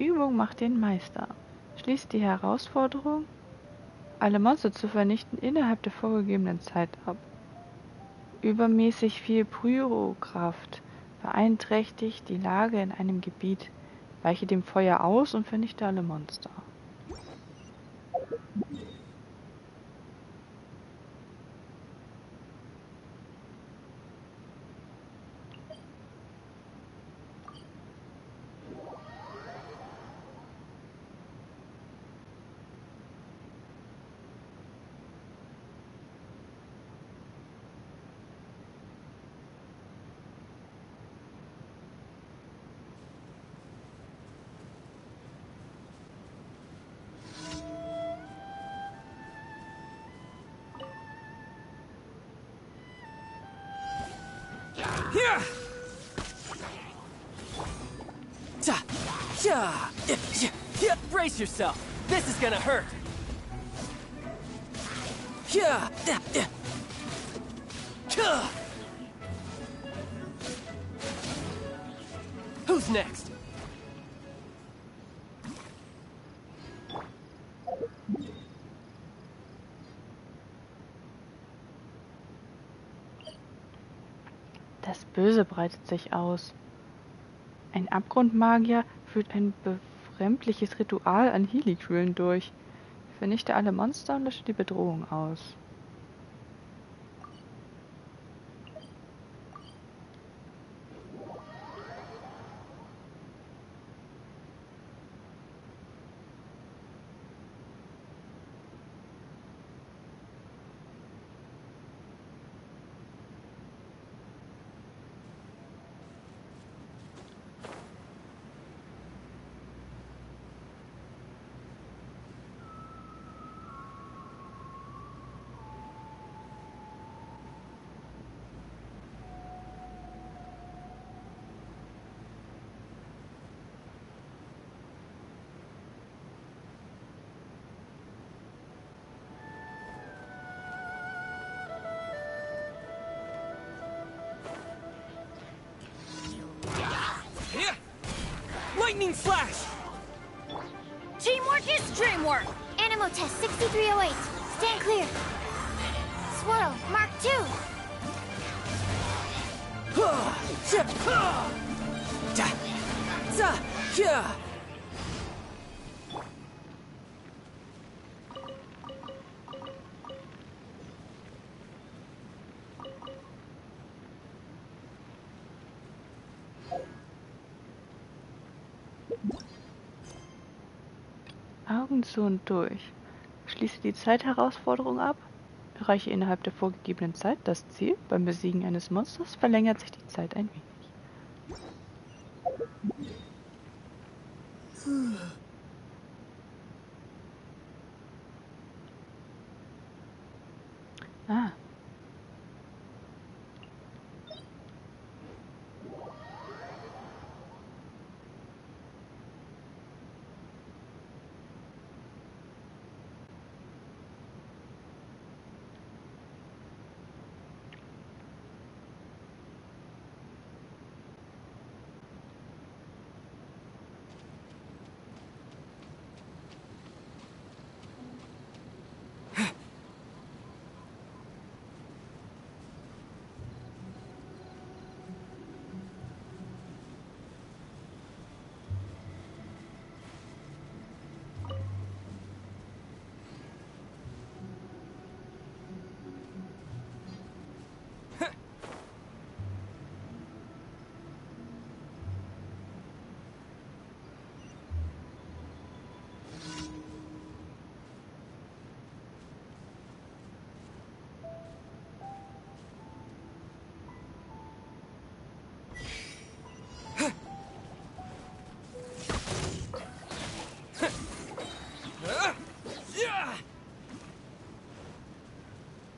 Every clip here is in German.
Übung macht den Meister. Schließt die Herausforderung, alle Monster zu vernichten, innerhalb der vorgegebenen Zeit ab. Übermäßig viel Pyrokraft beeinträchtigt die Lage in einem Gebiet. Weiche dem Feuer aus und vernichte alle Monster. Brace yourself. This is gonna hurt. Who's next? Das Böse breitet sich aus. Ein Abgrundmagier führt ein befremdliches Ritual an Healy-Kühlen durch. Vernichte alle Monster und lösche die Bedrohung aus. Lightning Slash! Teamwork is dreamwork! Animo test 6308. Stand clear. Swirl, Mark 2. Augen zu und durch. Schließe die Zeitherausforderung ab. Erreiche innerhalb der vorgegebenen Zeit das Ziel. Beim Besiegen eines Monsters verlängert sich die Zeit ein wenig. Ah.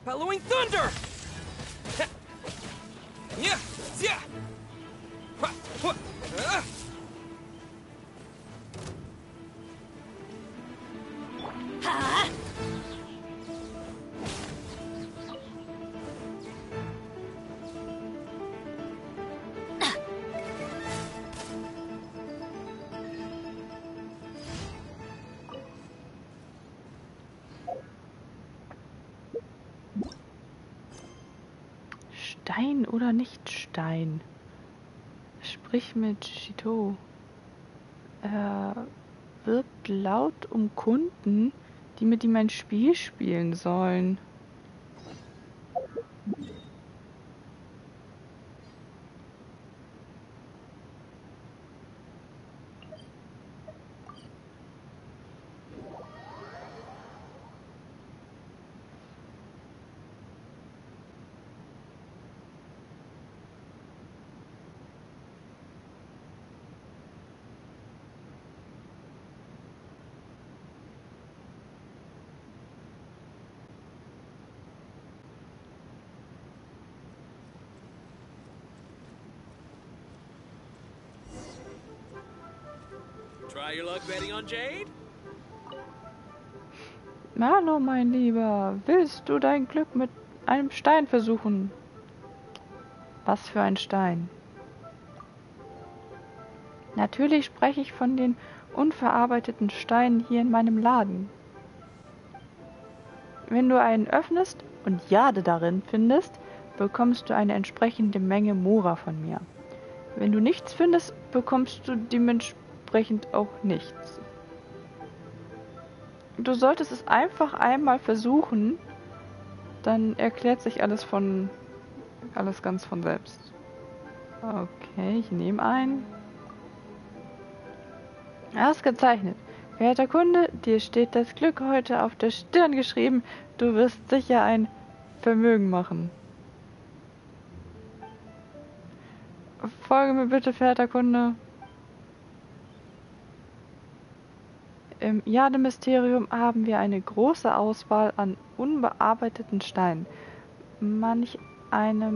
Bellowing thunder! Stein oder nicht Stein? Sprich mit Shito. Er wirbt laut um Kunden, die mit ihm ein Spiel spielen sollen. Try your luck betting on Jade? Hallo, mein Lieber. Willst du dein Glück mit einem Stein versuchen? Was für ein Stein? Natürlich spreche ich von den unverarbeiteten Steinen hier in meinem Laden. Wenn du einen öffnest und Jade darin findest, bekommst du eine entsprechende Menge Mora von mir. Wenn du nichts findest, bekommst du dementsprechend auch nichts. Du solltest es einfach einmal versuchen, dann erklärt sich alles ganz von selbst. Okay, ich nehme ein. Ausgezeichnet. Verehrter Kunde, dir steht das Glück heute auf der Stirn geschrieben. Du wirst sicher ein Vermögen machen. Folge mir bitte, verehrter Kunde. Im Jade-Mysterium haben wir eine große Auswahl an unbearbeiteten Steinen. Manch einem